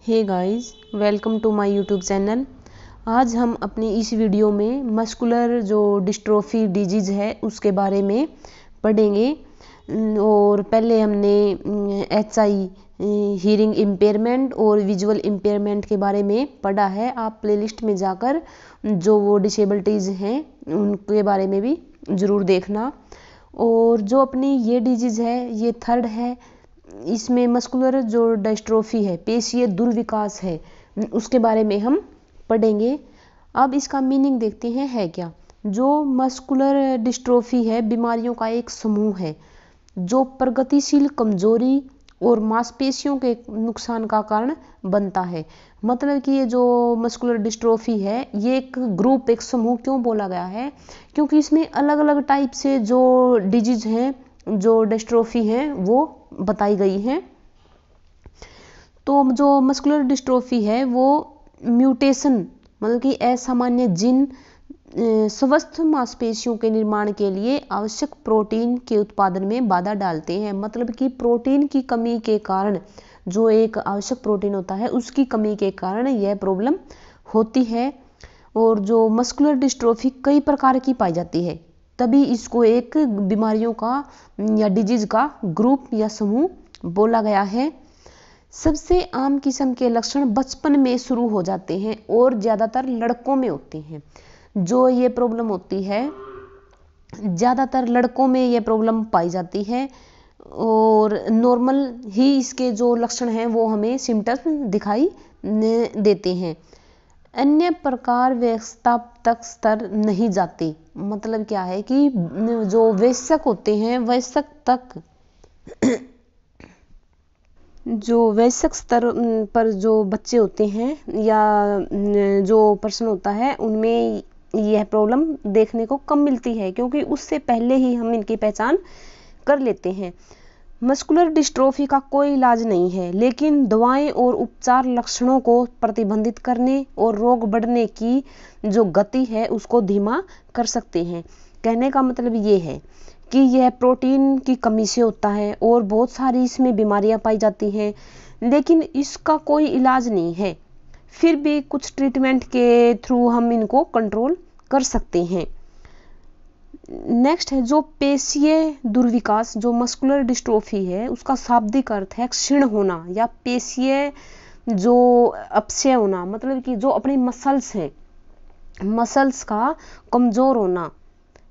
Hey guys, welcome to my YouTube channel. आज हम अपनी इस वीडियो में मस्कुलर जो डिस्ट्रोफी डिजीज़ है उसके बारे में पढ़ेंगे। और पहले हमने HI हीयरिंग इम्पेयरमेंट और विजुअल इम्पेयरमेंट के बारे में पढ़ा है। आप प्लेलिस्ट में जाकर जो वो डिसेबिलिटीज़ हैं उनके बारे में भी ज़रूर देखना। और जो अपनी ये डिजीज़ है ये थर्ड है। इसमें मस्कुलर जो डिस्ट्रोफी है, पेशीय दुर्विकास है, उसके बारे में हम पढ़ेंगे। अब इसका मीनिंग देखते हैं है क्या। जो मस्कुलर डिस्ट्रोफी है बीमारियों का एक समूह है जो प्रगतिशील कमजोरी और मांसपेशियों के नुकसान का कारण बनता है। मतलब कि ये जो मस्कुलर डिस्ट्रोफी है ये एक ग्रुप, एक समूह क्यों बोला गया है, क्योंकि इसमें अलग अलग टाइप से जो डिजीज हैं, जो डिस्ट्रोफी हैं वो बताई गई हैं। तो जो मस्कुलर डिस्ट्रोफी है वो म्यूटेशन मतलब कि असामान्य जीन स्वस्थ मांसपेशियों के निर्माण के लिए आवश्यक प्रोटीन के उत्पादन में बाधा डालते हैं। मतलब कि प्रोटीन की कमी के कारण, जो एक आवश्यक प्रोटीन होता है उसकी कमी के कारण यह प्रॉब्लम होती है। और जो मस्कुलर डिस्ट्रोफी कई प्रकार की पाई जाती है, तभी इसको एक बीमारियों का या डिजीज का ग्रुप या समूह बोला गया है। सबसे आम किस्म के लक्षण बचपन में शुरू हो जाते हैं और ज़्यादातर लड़कों में होते हैं। जो ये प्रॉब्लम होती है ज़्यादातर लड़कों में ये प्रॉब्लम पाई जाती है और नॉर्मल ही इसके जो लक्षण हैं वो हमें सिम्टम्स दिखाई देते हैं। अन्य प्रकार वयस्कता तक स्तर नहीं जाते। मतलब क्या है कि जो वयस्क होते हैं, वयस्क तक जो वयस्क स्तर पर जो बच्चे होते हैं या जो पर्सन होता है उनमें यह प्रॉब्लम देखने को कम मिलती है, क्योंकि उससे पहले ही हम इनकी पहचान कर लेते हैं। मस्कुलर डिस्ट्रोफी का कोई इलाज नहीं है, लेकिन दवाएं और उपचार लक्षणों को प्रतिबंधित करने और रोग बढ़ने की जो गति है उसको धीमा कर सकते हैं। कहने का मतलब ये है कि यह प्रोटीन की कमी से होता है और बहुत सारी इसमें बीमारियां पाई जाती हैं, लेकिन इसका कोई इलाज नहीं है। फिर भी कुछ ट्रीटमेंट के थ्रू हम इनको कंट्रोल कर सकते हैं। नेक्स्ट है जो पेशीय दुर्विकास। जो मस्कुलर डिस्ट्रोफी है उसका शाब्दिक अर्थ है क्षीण होना या पेशीय जो अपक्षय होना। मतलब कि जो अपने मसल्स हैं, मसल्स का कमजोर होना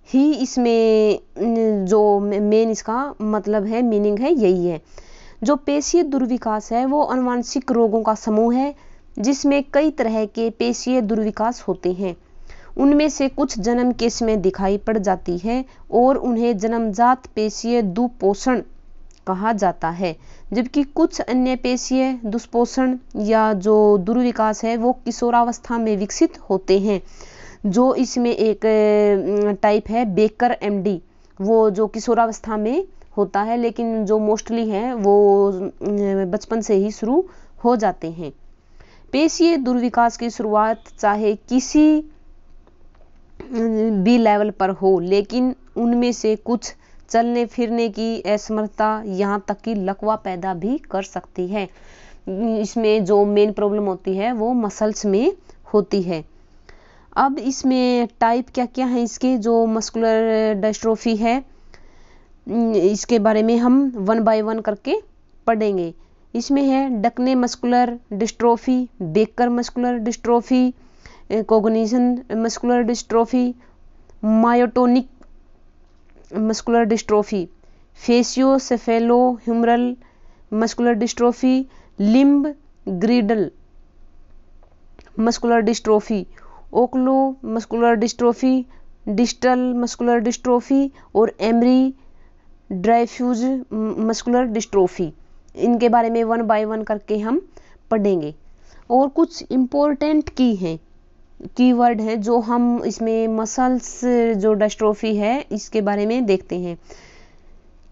ही इसमें जो मेन इसका मतलब है, मीनिंग है, यही है। जो पेशीय दुर्विकास है वो आनुवंशिक रोगों का समूह है जिसमें कई तरह के पेशीय दुर्विकास होते हैं। उनमें से कुछ जन्म के समय दिखाई पड़ जाती है और उन्हें जन्मजात पेशीय दुपोषण कहा जाता है, जबकि कुछ अन्य पेशीय दुष्पोषण या जो दुर्विकास है वो किशोरावस्था में विकसित होते हैं। जो इसमें एक टाइप है बेकर MD, वो जो किशोरावस्था में होता है, लेकिन जो मोस्टली है वो बचपन से ही शुरू हो जाते हैं। पेशीय दुर्विकास की शुरुआत चाहे किसी भी लेवल पर हो, लेकिन उनमें से कुछ चलने फिरने की असमर्थता, यहाँ तक कि लकवा पैदा भी कर सकती है। इसमें जो मेन प्रॉब्लम होती है वो मसल्स में होती है। अब इसमें टाइप क्या क्या है इसके, जो मस्कुलर डिस्ट्रोफी है इसके बारे में हम 1 बाय 1 करके पढ़ेंगे। इसमें है Duchenne muscular dystrophy, Becker muscular dystrophy, congenital muscular dystrophy, myotonic muscular dystrophy, facioscapulohumeral muscular dystrophy, limb girdle muscular dystrophy, oculo muscular dystrophy, distal muscular dystrophy और एमरी ड्राइफ्यूज मस्कुलर डिस्ट्रोफी। इनके बारे में 1 bye 1 करके हम पढ़ेंगे। और कुछ important keyword हैं जो हम इसमें मसल्स जो डिस्ट्रोफी है इसके बारे में देखते हैं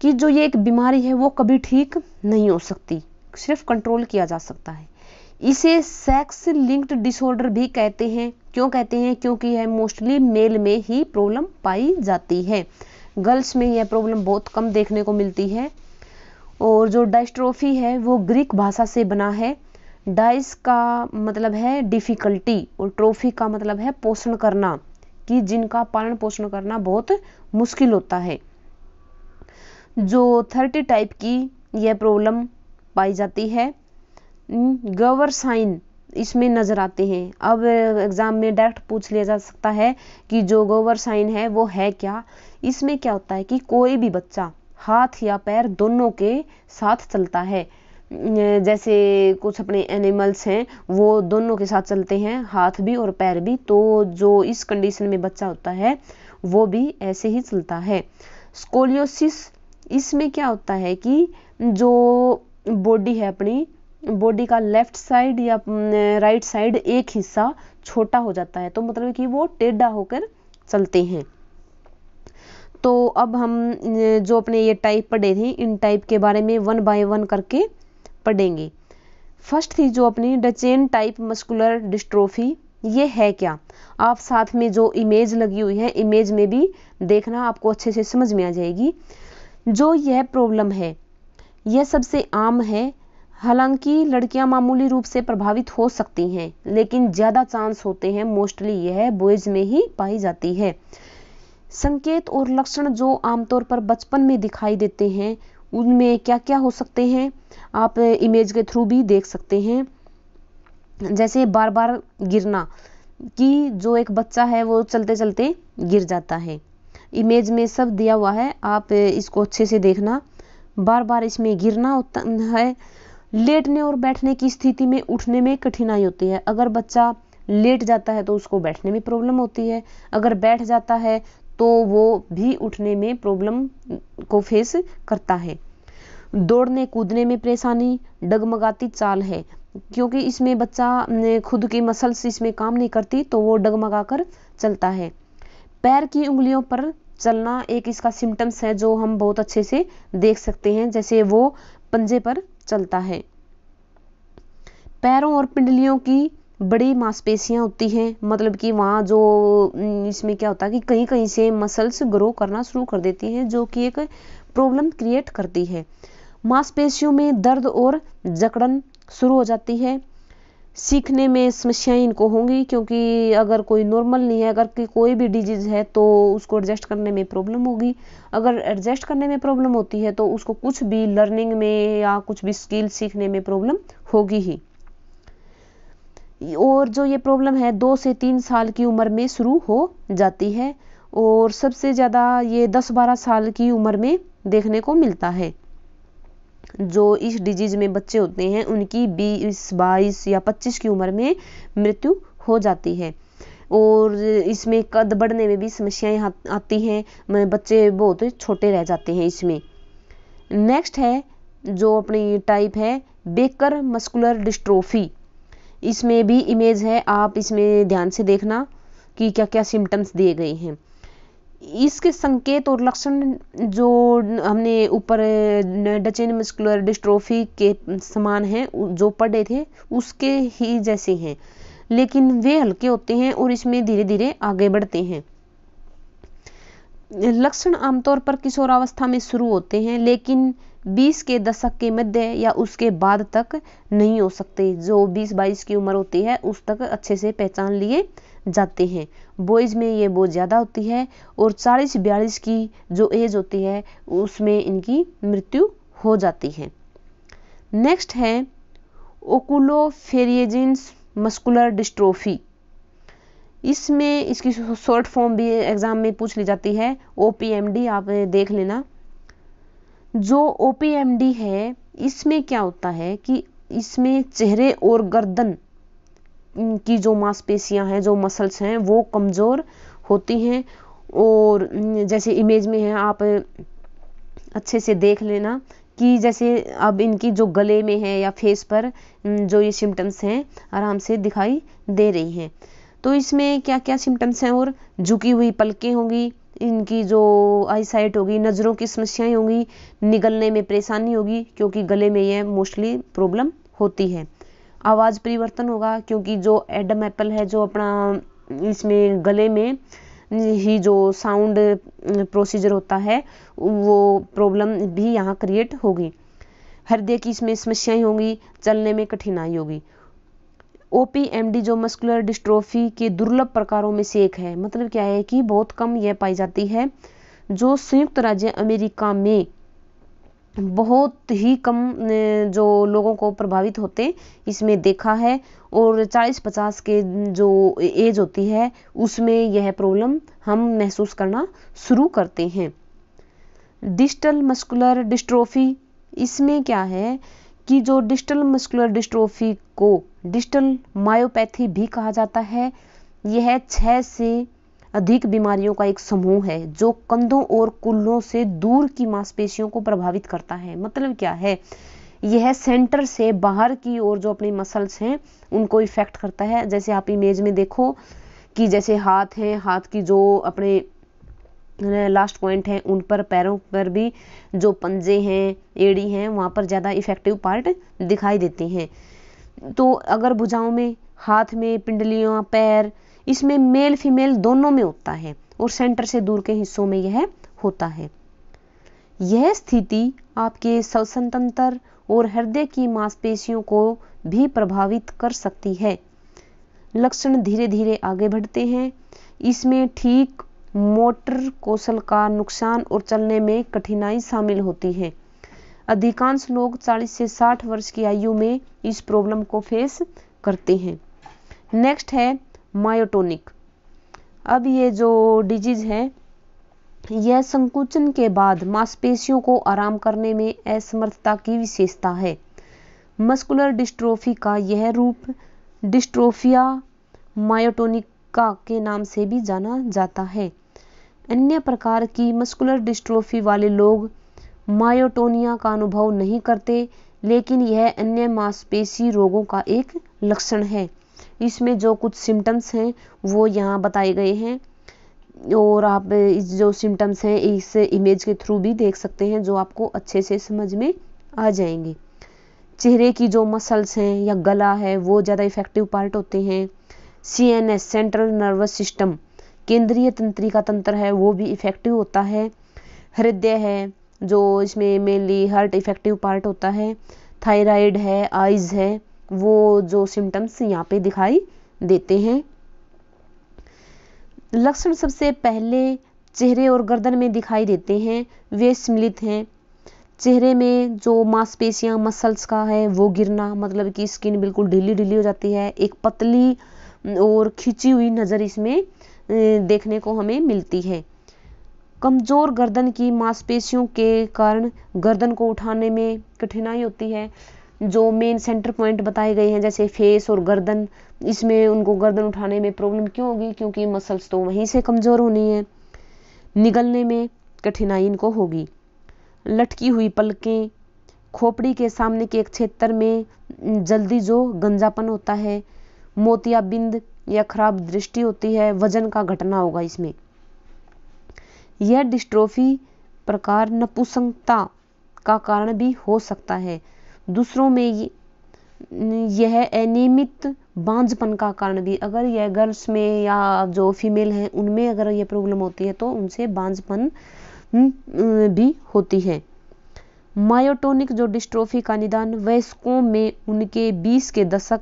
कि जो ये एक बीमारी है वो कभी ठीक नहीं हो सकती, सिर्फ कंट्रोल किया जा सकता है। इसे सेक्स लिंक्ड डिसऑर्डर भी कहते हैं। क्यों कहते हैं? क्योंकि यह मोस्टली मेल में ही प्रॉब्लम पाई जाती है, गर्ल्स में यह प्रॉब्लम बहुत कम देखने को मिलती है। और जो डिस्ट्रोफी है वो ग्रीक भाषा से बना है। डाइस का मतलब है डिफिकल्टी और ट्रॉफी का मतलब है पोषण करना, कि जिनका पालन पोषण करना बहुत मुश्किल होता है। जो 30 टाइप की यह प्रॉब्लम पाई जाती है। गवर साइन इसमें नजर आते हैं। अब एग्जाम में डायरेक्ट पूछ लिया जा सकता है कि जो गवर साइन है वो है क्या। इसमें क्या होता है कि कोई भी बच्चा हाथ या पैर दोनों के साथ चलता है। जैसे कुछ अपने एनिमल्स हैं वो दोनों के साथ चलते हैं, हाथ भी और पैर भी, तो जो इस कंडीशन में बच्चा होता है वो भी ऐसे ही चलता है। स्कोलियोसिस इसमें क्या होता है कि जो बॉडी है, अपनी बॉडी का लेफ्ट साइड या राइट साइड एक हिस्सा छोटा हो जाता है, तो मतलब कि वो टेढ़ा होकर चलते हैं। तो अब हम जो अपने ये टाइप पढ़े थे, इन टाइप के बारे में 1 बाय 1 करके पढ़ेंगे। फर्स्ट थी जो अपनी डचेन टाइप मस्कुलर डिस्ट्रोफी। ये है क्या, आप साथ में जो इमेज लगी हुई है, इमेज में भी देखना, आपको अच्छे से समझ में आ जाएगी। जो यह प्रॉब्लम है यह सबसे आम है। हालांकि लड़कियां मामूली रूप से प्रभावित हो सकती हैं, लेकिन ज़्यादा चांस होते हैं मोस्टली यह बॉयज में ही पाई जाती है। संकेत और लक्षण जो आमतौर पर बचपन में दिखाई देते हैं, उनमें क्या क्या हो सकते हैं, आप इमेज के थ्रू भी देख सकते हैं। जैसे बार बार गिरना, कि जो एक बच्चा है वो चलते चलते गिर जाता है। इमेज में सब दिया हुआ है, आप इसको अच्छे से देखना। बार बार इसमें गिरना होता है। लेटने और बैठने की स्थिति में उठने में कठिनाई होती है। अगर बच्चा लेट जाता है तो उसको बैठने में प्रॉब्लम होती है, अगर बैठ जाता है तो वो भी उठने में प्रॉब्लम को फेस करता है। दौड़ने कूदने में परेशानी, डगमगाती चाल है, क्योंकि इसमें बच्चा खुद की मसल्स इसमें काम नहीं करती तो वो डगमगा कर चलता है। पैर की उंगलियों पर चलना एक इसका सिम्टम्स है जो हम बहुत अच्छे से देख सकते हैं, जैसे वो पंजे पर चलता है। पैरों और पिंडलियों की बड़ी मांसपेशियां होती हैं, मतलब कि वहाँ जो इसमें क्या होता है कि कहीं कहीं से मसल्स ग्रो करना शुरू कर देती हैं, जो कि एक प्रॉब्लम क्रिएट करती है। मांसपेशियों में दर्द और जकड़न शुरू हो जाती है। सीखने में समस्याएं इनको होंगी, क्योंकि अगर कोई नॉर्मल नहीं है, अगर कोई भी डिजीज है तो उसको एडजस्ट करने में प्रॉब्लम होगी। अगर एडजस्ट करने में प्रॉब्लम होती है तो उसको कुछ भी लर्निंग में या कुछ भी स्किल सीखने में प्रॉब्लम होगी ही। और जो ये प्रॉब्लम है 2 से 3 साल की उम्र में शुरू हो जाती है, और सबसे ज़्यादा ये 10-12 साल की उम्र में देखने को मिलता है। जो इस डिजीज में बच्चे होते हैं उनकी 20-22 या 25 की उम्र में मृत्यु हो जाती है। और इसमें कद बढ़ने में भी समस्याएं आती हैं, बच्चे बहुत छोटे रह जाते हैं इसमें। नेक्स्ट है जो अपनी टाइप है बेकर मस्कुलर डिस्ट्रोफी। इसमें भी इमेज है, आप इसमें ध्यान से देखना कि क्या क्या सिम्टम्स दिए गए हैं। इसके संकेत और लक्षण जो हमने ऊपर डचेन मस्कुलर डिस्ट्रोफी के समान हैं, जो पढ़े थे उसके ही जैसे हैं, लेकिन वे हल्के होते हैं और इसमें धीरे धीरे आगे बढ़ते हैं। लक्षण आमतौर पर किशोरावस्था में शुरू होते हैं, लेकिन 20 के दशक के मध्य या उसके बाद तक नहीं हो सकते। जो 20-22 की उम्र होती है उस तक अच्छे से पहचान लिए जाते हैं। बॉयज़ में ये बहुत ज़्यादा होती है, और 40-42 की जो एज होती है उसमें इनकी मृत्यु हो जाती है। नेक्स्ट है ओकुलोफेरिजेंस मस्कुलर डिस्ट्रोफी। इसमें इसकी शॉर्ट फॉर्म भी एग्जाम में पूछ ली जाती है, OPMD, आप देख लेना। जो OPMD है इसमें क्या होता है कि इसमें चेहरे और गर्दन की जो मांसपेशियां हैं, जो मसल्स हैं, वो कमज़ोर होती हैं। और जैसे इमेज में है, आप अच्छे से देख लेना कि जैसे अब इनकी जो गले में है या फेस पर जो ये सिम्टम्स हैं आराम से दिखाई दे रही हैं। तो इसमें क्या क्या सिम्टम्स हैं, और झुकी हुई पलकें होंगी, इनकी जो आई साइट होगी, नज़रों की समस्याएं होंगी, निगलने में परेशानी होगी, क्योंकि गले में यह मोस्टली प्रॉब्लम होती है। आवाज़ परिवर्तन होगा, क्योंकि जो एडम एप्पल है जो अपना इसमें गले में ही जो साउंड प्रोसीजर होता है वो प्रॉब्लम भी यहाँ क्रिएट होगी। हृदय की इसमें समस्याएं होंगी, चलने में कठिनाई होगी। ओपीएमडी जो मस्कुलर डिस्ट्रोफी के दुर्लभ प्रकारों में से एक है, मतलब क्या है कि बहुत कम यह पाई जाती है, जो संयुक्त राज्य अमेरिका में बहुत ही कम जो लोगों को प्रभावित होते इसमें देखा है, और 40-50 के जो एज होती है उसमें यह प्रॉब्लम हम महसूस करना शुरू करते हैं। डिस्टल मस्कुलर डिस्ट्रोफी, इसमें क्या है कि जो डिस्टल मस्कुलर डिस्ट्रोफी को डिस्टल मायोपैथी भी कहा जाता है, यह 6 से अधिक बीमारियों का एक समूह है जो कंधों और कूल्हों से दूर की मांसपेशियों को प्रभावित करता है। मतलब क्या है, यह सेंटर से बाहर की ओर जो अपनी मसल्स हैं उनको इफेक्ट करता है। जैसे आप इमेज में देखो कि जैसे हाथ हैं, हाथ की जो अपने लास्ट पॉइंट है उन पर, पैरों पर भी जो पंजे हैं, एड़ी हैं, वहाँ पर ज़्यादा इफेक्टिव पार्ट दिखाई देते हैं। तो अगर भुजाओं में, हाथ में, पिंडलियों, पैर, इसमें मेल फीमेल दोनों में होता है, और सेंटर से दूर के हिस्सों में यह होता है। यह स्थिति आपके श्वसन तंत्र और हृदय की मांसपेशियों को भी प्रभावित कर सकती है। लक्षण धीरे धीरे आगे बढ़ते हैं। इसमें ठीक मोटर कौशल का नुकसान और चलने में कठिनाई शामिल होती है। अधिकांश लोग 40 से 60 वर्ष की आयु में इस प्रॉब्लम को फेस करते हैं। नेक्स्ट है मायोटोनिक। अब ये जो डिजीज है, यह संकुचन के बाद मांसपेशियों को आराम करने में असमर्थता की विशेषता है। मस्कुलर डिस्ट्रोफी का यह रूप डिस्ट्रोफिया मायोटोनिका के नाम से भी जाना जाता है। अन्य प्रकार की मस्कुलर डिस्ट्रोफी वाले लोग मायोटोनिया का अनुभव नहीं करते, लेकिन यह अन्य मांसपेशी रोगों का एक लक्षण है। इसमें जो कुछ सिम्टम्स हैं वो यहाँ बताए गए हैं, और आप इस जो सिम्टम्स हैं इस इमेज के थ्रू भी देख सकते हैं, जो आपको अच्छे से समझ में आ जाएंगे। चेहरे की जो मसल्स हैं या गला है वो ज़्यादा इफेक्टिव पार्ट होते हैं। CNS सेंट्रल नर्वस सिस्टम, केंद्रीय तंत्रिका तंत्र है, वो भी इफेक्टिव होता है। हृदय है जो इसमें मेनली हार्ट इफेक्टिव पार्ट होता है। थायराइड है, आइज है, वो जो सिम्टम्स यहाँ पे दिखाई देते हैं। लक्षण सबसे पहले चेहरे और गर्दन में दिखाई देते हैं, वे सम्मिलित हैं। चेहरे में जो मांसपेशियां मसल्स का है वो गिरना, मतलब कि स्किन बिल्कुल ढीली ढीली हो जाती है। एक पतली और खिंची हुई नज़र इसमें देखने को हमें मिलती है। कमजोर गर्दन की मांसपेशियों के कारण गर्दन को उठाने में कठिनाई होती है। जो मेन सेंटर पॉइंट बताए गए हैं जैसे फेस और गर्दन, इसमें उनको गर्दन उठाने में प्रॉब्लम क्यों होगी, क्योंकि मसल्स तो वहीं से कमजोर होनी है। निगलने में कठिनाई इनको होगी। लटकी हुई पलकें, खोपड़ी के सामने के एक क्षेत्र में जल्दी जो गंजापन होता है, मोतियाबिंद या खराब दृष्टि होती है, वजन का घटना होगा इसमें। यह डिस्ट्रोफी प्रकार नपुंसकता का कारण भी हो सकता है। दूसरों में यह अनियमित बांझपन का कारण भी, अगर यह गर्ल्स में या जो फीमेल हैं उनमें अगर ये प्रॉब्लम होती है तो उनसे बांझपन भी होती है। मायोटोनिक जो डिस्ट्रोफी का निदान वयस्कों में उनके 20 के दशक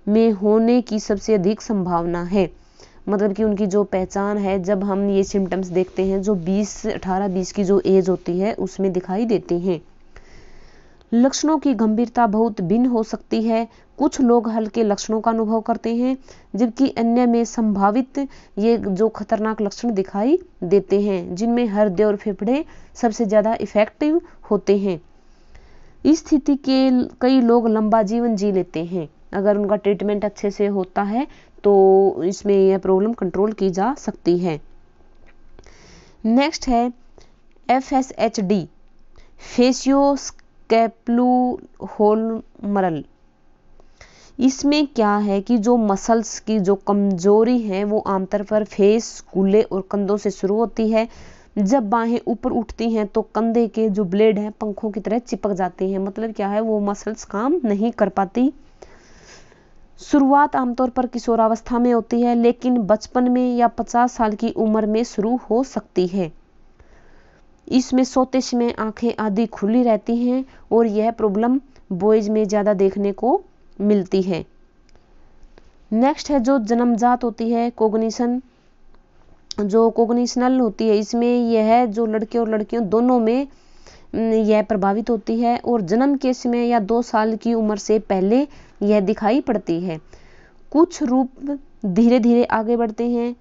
में होने की सबसे अधिक संभावना है। मतलब कि उनकी जो पहचान है, जब हम ये सिम्टम्स देखते हैं जो 18-20 की जो एज होती है उसमें दिखाई देते हैं। लक्षणों की गंभीरता बहुत भिन्न हो सकती है। कुछ लोग हल्के लक्षणों का अनुभव करते हैं, जबकि अन्य में संभावित ये जो खतरनाक लक्षण दिखाई देते हैं, जिनमें हृदय और फेफड़े सबसे ज़्यादा इफेक्टिव होते हैं। इस स्थिति के कई लोग लंबा जीवन जी लेते हैं। अगर उनका ट्रीटमेंट अच्छे से होता है तो इसमें यह प्रॉब्लम कंट्रोल की जा सकती है। नेक्स्ट है FSHD, फेसियोस्कैपुलोहुमरल। इसमें क्या है कि जो मसल्स की जो कमजोरी है वो आमतौर पर फेस, कूल्हे और कंधों से शुरू होती है। जब बाहें ऊपर उठती हैं तो कंधे के जो ब्लेड हैं पंखों की तरह चिपक जाते हैं। मतलब क्या है, वो मसल्स काम नहीं कर पाती। शुरुआत आमतौर पर किशोरावस्था में होती है, लेकिन बचपन में या 50 साल की उम्र में शुरू हो सकती है। इसमें सोते समय आंखें आधी खुली रहती हैं और यह प्रॉब्लम बॉयज में ज़्यादा देखने को मिलती है। नेक्स्ट है जो जन्मजात होती है कोग्निशन, जो कोग्निशनल होती है, इसमें यह जो लड़के और लड़कियों दोनों में यह प्रभावित होती है और जन्म के समय या 2 साल की उम्र से पहले यह दिखाई पड़ती है। कुछ रूप धीरे धीरे आगे बढ़ते हैं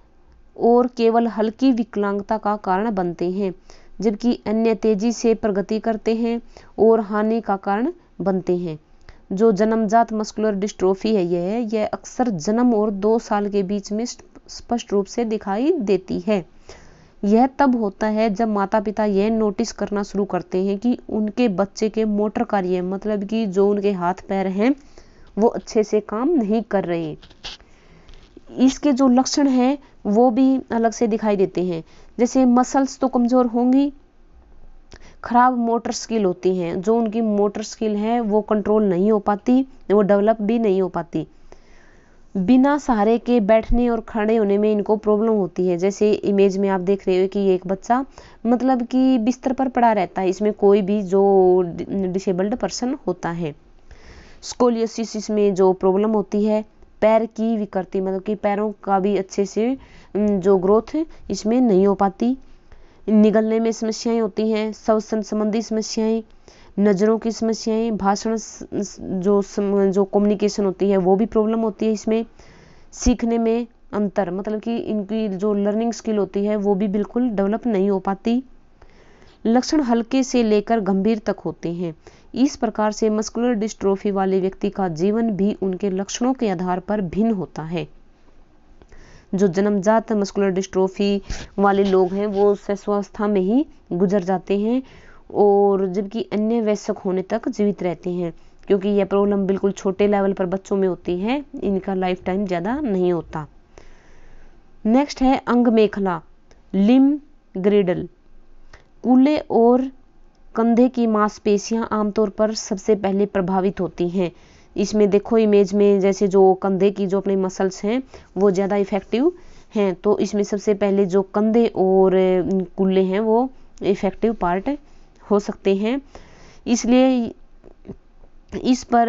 और केवल हल्की विकलांगता का कारण बनते हैं, जबकि अन्य तेजी से प्रगति करते हैं और हानि का कारण बनते हैं। जो जन्मजात मस्कुलर डिस्ट्रोफी है यह अक्सर जन्म और 2 साल के बीच में स्पष्ट रूप से दिखाई देती है। यह तब होता है जब माता पिता यह नोटिस करना शुरू करते हैं कि उनके बच्चे के मोटर कार्य, मतलब कि जो उनके हाथ पैर हैं वो अच्छे से काम नहीं कर रहे। इसके जो लक्षण हैं वो भी अलग से दिखाई देते हैं, जैसे मसल्स तो कमजोर होंगी, खराब मोटर स्किल होती हैं, जो उनकी मोटर स्किल है वो कंट्रोल नहीं हो पाती, वो डेवलप भी नहीं हो पाती। बिना सहारे के बैठने और खड़े होने में इनको प्रॉब्लम होती है। जैसे इमेज में आप देख रहे हो कि एक बच्चा मतलब कि बिस्तर पर पड़ा रहता है, इसमें कोई भी जो डिसेबल्ड पर्सन होता है। स्कोलियोसिस इसमें जो प्रॉब्लम होती है, पैर की विकृति, मतलब कि पैरों का भी अच्छे से जो ग्रोथ इसमें नहीं हो पाती। निगलने में समस्याएं होती हैं, श्वसन संबंधी समस्याएं, नज़रों की समस्याएं, भाषण जो कम्युनिकेशन होती है वो भी प्रॉब्लम होती है इसमें। सीखने में अंतर, मतलब कि इनकी जो लर्निंग स्किल होती है वो भी बिल्कुल डेवलप नहीं हो पाती। लक्षण हल्के से लेकर गंभीर तक होते हैं। इस प्रकार से मस्कुलर डिस्ट्रोफी वाले व्यक्ति का जीवन भी उनके लक्षणों के आधार पर भिन्न होता है। जो जन्मजात मस्कुलर डिस्ट्रोफी वाले लोग हैं वो शिशुअवस्था में ही गुजर जाते हैं और जबकि अन्य वयस्क होने तक जीवित रहते हैं, क्योंकि यह प्रॉब्लम बिल्कुल छोटे लेवल पर बच्चों में होती है, इनका लाइफ टाइम ज़्यादा नहीं होता। नेक्स्ट है अंग मेखला, लिम्ब ग्रिडल। कूल्हे और कंधे की मांसपेशियां आमतौर पर सबसे पहले प्रभावित होती हैं। इसमें देखो इमेज में, जैसे जो कंधे की जो अपने मसल्स हैं वो ज़्यादा इफेक्टिव हैं, तो इसमें सबसे पहले जो कंधे और कूल्हे हैं वो इफेक्टिव पार्ट हो सकते हैं। इसलिए इस पर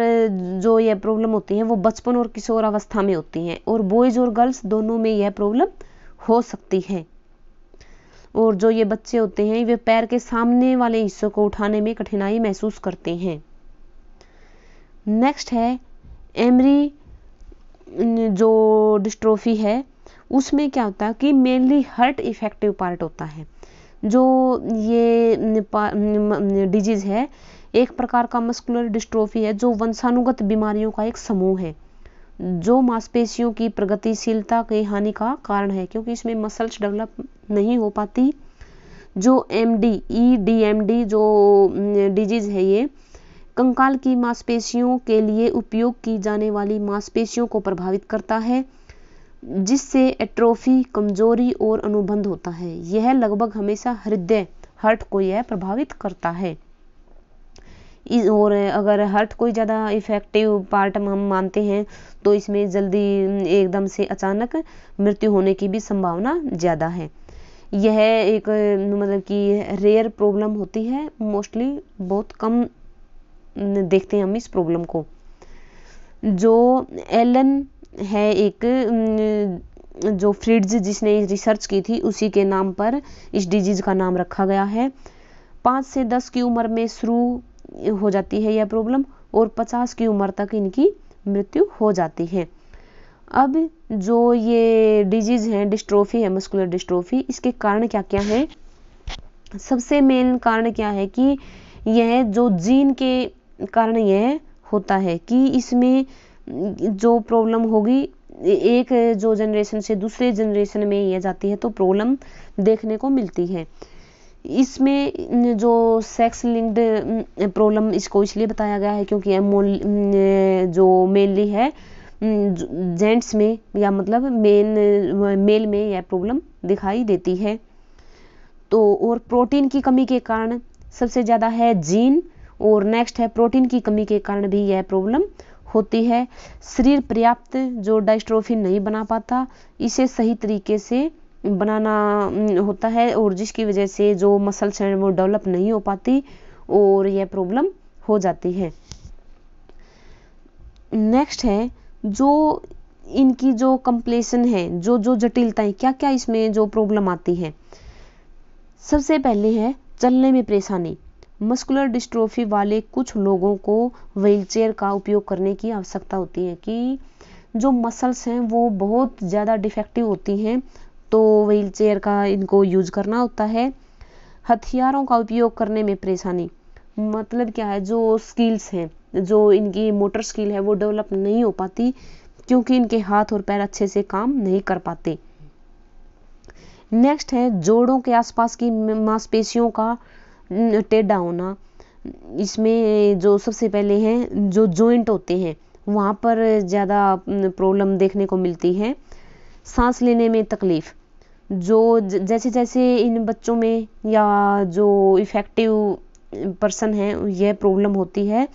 जो यह प्रॉब्लम होती है वो बचपन और किशोर अवस्था में होती हैं और बॉयज और गर्ल्स दोनों में यह प्रॉब्लम हो सकती है। और जो ये बच्चे होते हैं वे पैर के सामने वाले हिस्सों को उठाने में कठिनाई महसूस करते हैं। नेक्स्ट है एमरी जो डिस्ट्रोफी है, उसमें क्या होता है कि मेनली हार्ट इफेक्टिव पार्ट होता है। जो ये डिजीज है एक प्रकार का मस्कुलर डिस्ट्रोफी है जो वंशानुगत बीमारियों का एक समूह है, जो मांसपेशियों की प्रगतिशीलता के हानि का कारण है, क्योंकि इसमें मसल्स डेवलप नहीं हो पाती। जो EDMD जो डिजीज है ये कंकाल की मांसपेशियों के लिए उपयोग की जाने वाली मांसपेशियों को प्रभावित करता है, जिससे एट्रोफी, कमजोरी और अनुबंध होता है। यह लगभग हमेशा हृदय हार्ट को यह प्रभावित करता है। और अगर हार्ट कोई ज़्यादा इफेक्टिव पार्ट हम मानते हैं तो इसमें जल्दी एकदम से अचानक मृत्यु होने की भी संभावना ज़्यादा है। यह एक मतलब कि रेयर प्रॉब्लम होती है, मोस्टली बहुत कम देखते हैं हम इस प्रॉब्लम को। जो एलन है एक जो फ्रिट्ज जिसने रिसर्च की थी उसी के नाम पर इस डिजीज का नाम रखा गया है। 5 से 10 की उम्र में शुरू हो जाती है यह प्रॉब्लम और 50 की उम्र तक इनकी मृत्यु हो जाती है। अब जो ये डिजीज है, डिस्ट्रोफी है, मस्कुलर डिस्ट्रोफी, इसके कारण क्या क्या है? सबसे मेन कारण क्या है कि यह जो जीन के कारण यह होता है कि इसमें जो प्रॉब्लम होगी एक जो जनरेशन से दूसरे जनरेशन में यह जाती है तो प्रॉब्लम देखने को मिलती है। इसमें जो सेक्स लिंक्ड प्रॉब्लम इसको इसलिए बताया गया है क्योंकि यह जो मेनली है जेंट्स में या मतलब मेल में यह प्रॉब्लम दिखाई देती है। तो और प्रोटीन की कमी के कारण सबसे ज़्यादा है जीन, और नेक्स्ट है प्रोटीन की कमी के कारण भी यह प्रॉब्लम होती है। शरीर पर्याप्त जो डिस्ट्रोफिन नहीं बना पाता, इसे सही तरीके से बनाना होता है, और जिसकी वजह से जो मसल्स हैं वो डेवलप नहीं हो पाती और यह प्रॉब्लम हो जाती है। नेक्स्ट है जो इनकी जो कंप्लेशन है, जो जो जटिलताएं, क्या क्या इसमें जो प्रॉब्लम आती है। सबसे पहले है चलने में परेशानी। मस्कुलर डिस्ट्रोफी वाले कुछ लोगों को व्हीलचेयर का उपयोग करने की आवश्यकता होती है कि जो मसल्स हैं वो बहुत ज़्यादा डिफेक्टिव होती हैं, तो व्हीलचेयर का इनको यूज करना होता है। हथियारों का उपयोग करने में परेशानी, मतलब क्या है, जो स्किल्स हैं, जो इनकी मोटर स्किल है वो डेवलप नहीं हो पाती क्योंकि इनके हाथ और पैर अच्छे से काम नहीं कर पाते। नेक्स्ट है जोड़ों के आसपास की मांसपेशियों का टेढ़ा होना। इसमें जो सबसे पहले हैं जो जॉइंट होते हैं वहाँ पर ज़्यादा प्रॉब्लम देखने को मिलती है। सांस लेने में तकलीफ, जो जैसे जैसे इन बच्चों में या जो इफेक्टिव पर्सन हैं यह प्रॉब्लम होती है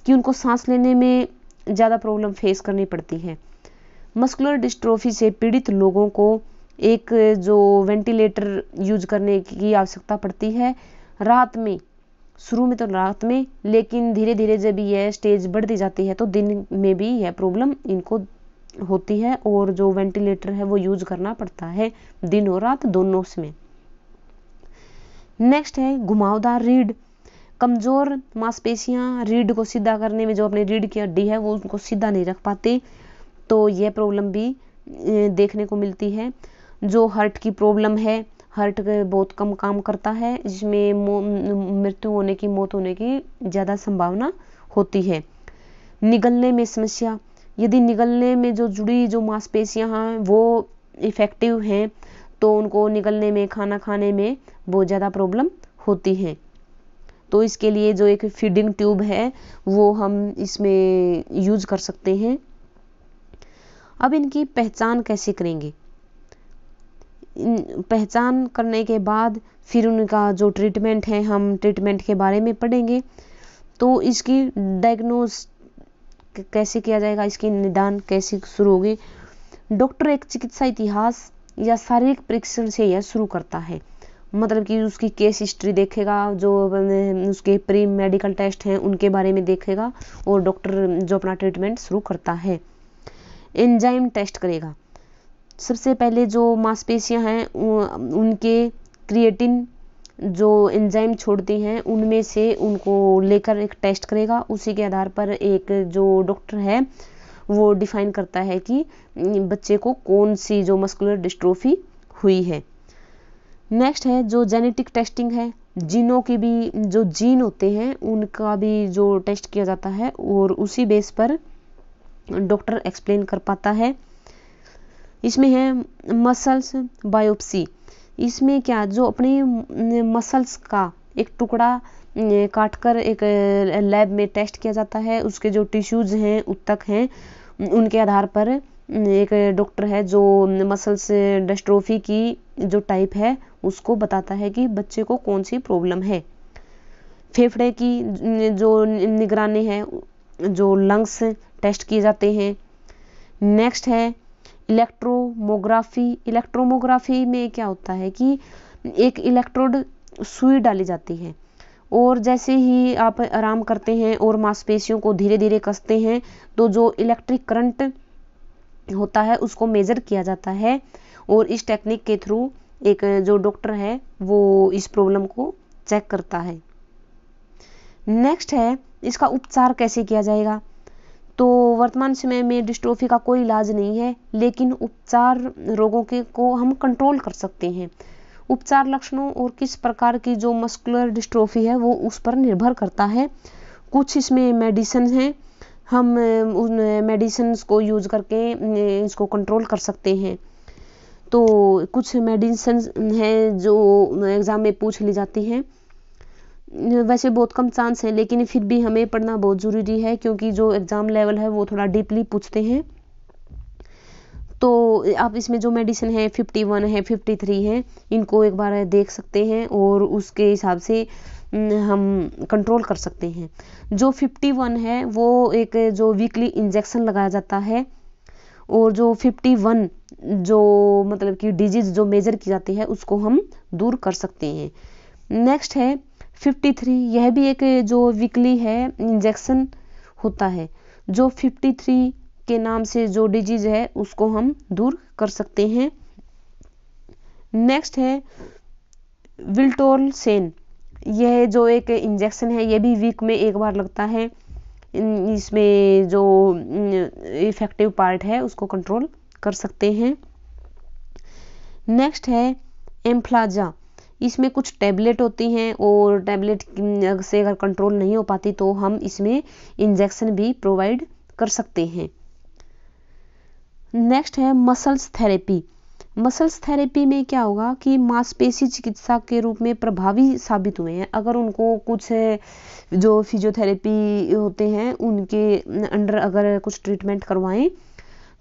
कि उनको सांस लेने में ज़्यादा प्रॉब्लम फेस करनी पड़ती है। मस्कुलर डिस्ट्रोफी से पीड़ित लोगों को एक जो वेंटिलेटर यूज करने की आवश्यकता पड़ती है रात में, शुरू में तो रात में, लेकिन धीरे धीरे जब यह स्टेज बढ़ती जाती है तो दिन में भी यह प्रॉब्लम इनको होती है और जो वेंटिलेटर है वो यूज करना पड़ता है दिन और रात दोनों में। नेक्स्ट है घुमावदार रीढ़। कमजोर मांसपेशियां रीढ़ को सीधा करने में, जो अपनी रीढ़ की हड्डी है वो उनको सीधा नहीं रख पाते, तो यह प्रॉब्लम भी देखने को मिलती है। जो हार्ट की प्रॉब्लम है, हार्ट बहुत कम काम करता है, जिसमें मृत्यु होने की, मौत होने की ज़्यादा संभावना होती है। निगलने में समस्या, यदि निगलने में जो जुड़ी जो मांसपेशियां हैं वो इफेक्टिव हैं तो उनको निगलने में, खाना खाने में बहुत ज़्यादा प्रॉब्लम होती है। तो इसके लिए जो एक फीडिंग ट्यूब है वो हम इसमें यूज कर सकते हैं। अब इनकी पहचान कैसे करेंगे? पहचान करने के बाद फिर उनका जो ट्रीटमेंट है, हम ट्रीटमेंट के बारे में पढ़ेंगे। तो इसकी डायग्नोस कैसे किया जाएगा, इसकी निदान कैसे शुरू होगी। डॉक्टर एक चिकित्सा इतिहास या शारीरिक परीक्षण से यह शुरू करता है, मतलब कि उसकी केस हिस्ट्री देखेगा, जो उसके प्री मेडिकल टेस्ट हैं उनके बारे में देखेगा और डॉक्टर जो अपना ट्रीटमेंट शुरू करता है। एंजाइम टेस्ट करेगा। सबसे पहले जो मांसपेशियां हैं उनके क्रिएटिन जो एंजाइम छोड़ती हैं उनमें से उनको लेकर एक टेस्ट करेगा। उसी के आधार पर एक जो डॉक्टर है वो डिफाइन करता है कि बच्चे को कौन सी जो मस्कुलर डिस्ट्रोफी हुई है। नेक्स्ट है जो जेनेटिक टेस्टिंग है, जीनों की भी, जो जीन होते हैं उनका भी जो टेस्ट किया जाता है और उसी बेस पर डॉक्टर एक्सप्लेन कर पाता है। इसमें है मसल्स बायोप्सी। इसमें क्या, जो अपने मसल्स का एक टुकड़ा काटकर एक लैब में टेस्ट किया जाता है, उसके जो टिश्यूज हैं, ऊतक हैं, उनके आधार पर एक डॉक्टर है जो मसल्स डिस्ट्रोफी की जो टाइप है उसको बताता है कि बच्चे को कौन सी प्रॉब्लम है। फेफड़े की जो निगरानी है, जो लंग्स टेस्ट किए जाते हैं। नेक्स्ट है इलेक्ट्रोमोग्राफी। इलेक्ट्रोमोग्राफी में क्या होता है कि एक इलेक्ट्रोड सुई डाली जाती है और जैसे ही आप आराम करते हैं और मांसपेशियों को धीरे धीरे कसते हैं तो जो इलेक्ट्रिक करंट होता है उसको मेजर किया जाता है और इस टेक्निक के थ्रू एक जो डॉक्टर है वो इस प्रॉब्लम को चेक करता है। नेक्स्ट है इसका उपचार कैसे किया जाएगा। तो वर्तमान समय में डिस्ट्रोफी का कोई इलाज नहीं है, लेकिन उपचार रोगों के को हम कंट्रोल कर सकते हैं। उपचार लक्षणों और किस प्रकार की जो मस्कुलर डिस्ट्रोफी है वो उस पर निर्भर करता है। कुछ इसमें मेडिसिन हैं, हम उन मेडिसिन को यूज करके इसको कंट्रोल कर सकते हैं। तो कुछ मेडिसिन हैं जो एग्ज़ाम में पूछ ली जाती हैं, वैसे बहुत कम चांस है लेकिन फिर भी हमें पढ़ना बहुत ज़रूरी है क्योंकि जो एग्ज़ाम लेवल है वो थोड़ा डीपली पूछते हैं। तो आप इसमें जो मेडिसिन है 51 है 53 है, इनको एक बार देख सकते हैं और उसके हिसाब से हम कंट्रोल कर सकते हैं। जो 51 है वो एक जो वीकली इंजेक्शन लगाया जाता है और जो 51 जो मतलब कि डिजीज जो मेजर की जाती है उसको हम दूर कर सकते हैं। नेक्स्ट है 53, यह भी एक जो वीकली है इंजेक्शन होता है, जो 53 के नाम से जो डिजीज है उसको हम दूर कर सकते हैं। नेक्स्ट है विल्टोरसेन, यह जो एक इंजेक्शन है यह भी वीक में एक बार लगता है। इसमें जो इफेक्टिव पार्ट है उसको कंट्रोल कर सकते हैं। नेक्स्ट है एम्फ्लाजा, इसमें कुछ टैबलेट होती हैं और टैबलेट से अगर कंट्रोल नहीं हो पाती तो हम इसमें इंजेक्शन भी प्रोवाइड कर सकते हैं। नेक्स्ट है मसल्स थेरेपी। मसल्स थेरेपी में क्या होगा कि मांसपेशी चिकित्सा के रूप में प्रभावी साबित हुए हैं। अगर उनको कुछ जो फिजियोथेरेपी होते हैं उनके अंडर अगर कुछ ट्रीटमेंट करवाएं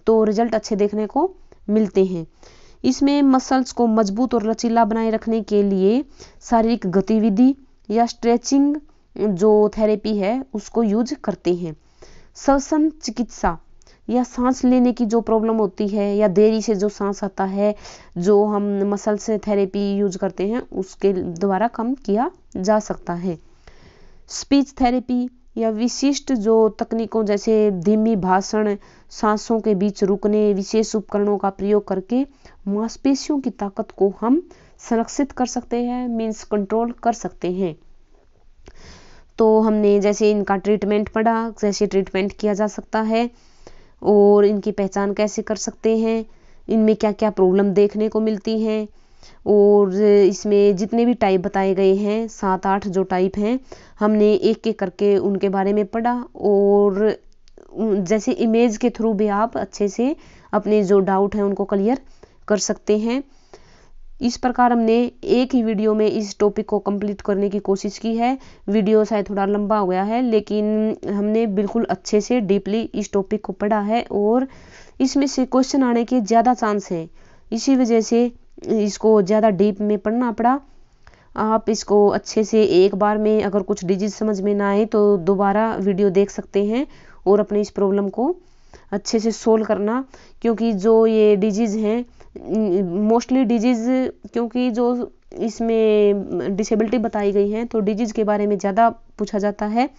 तो रिजल्ट अच्छे देखने को मिलते हैं। इसमें मसल्स को मजबूत और लचीला बनाए रखने के लिए शारीरिक गतिविधि या स्ट्रेचिंग जो थेरेपी है उसको यूज करते हैं। श्वसन चिकित्सा या सांस लेने की जो प्रॉब्लम होती है या देरी से जो सांस आता है, जो हम मसल्स थेरेपी यूज करते हैं उसके द्वारा कम किया जा सकता है। स्पीच थेरेपी या विशिष्ट जो तकनीकों जैसे धीमी भाषण, सांसों के बीच रुकने, विशेष उपकरणों का प्रयोग करके मांसपेशियों की ताकत को हम संरक्षित कर सकते हैं, मींस कंट्रोल कर सकते हैं। तो हमने जैसे इनका ट्रीटमेंट पढ़ा, जैसे ट्रीटमेंट किया जा सकता है और इनकी पहचान कैसे कर सकते हैं, इनमें क्या क्या प्रॉब्लम देखने को मिलती हैं, और इसमें जितने भी टाइप बताए गए हैं 7-8 जो टाइप हैं हमने एक एक करके उनके बारे में पढ़ा। और जैसे इमेज के थ्रू भी आप अच्छे से अपने जो डाउट हैं उनको क्लियर कर सकते हैं। इस प्रकार हमने एक ही वीडियो में इस टॉपिक को कंप्लीट करने की कोशिश की है। वीडियो शायद थोड़ा लंबा हो गया है लेकिन हमने बिल्कुल अच्छे से डीपली इस टॉपिक को पढ़ा है और इसमें से क्वेश्चन आने के ज़्यादा चांस है, इसी वजह से इसको ज़्यादा डीप में पढ़ना पड़ा। आप इसको अच्छे से एक बार में अगर कुछ डिजीज समझ में ना आए तो दोबारा वीडियो देख सकते हैं और अपने इस प्रॉब्लम को अच्छे से सोल्व करना, क्योंकि जो ये डिजीज हैं मोस्टली डिजीज, क्योंकि जो इसमें डिसेबिलिटी बताई गई है तो डिजीज के बारे में ज़्यादा पूछा जाता है,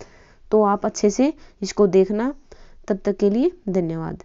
तो आप अच्छे से इसको देखना। तब तक के लिए धन्यवाद।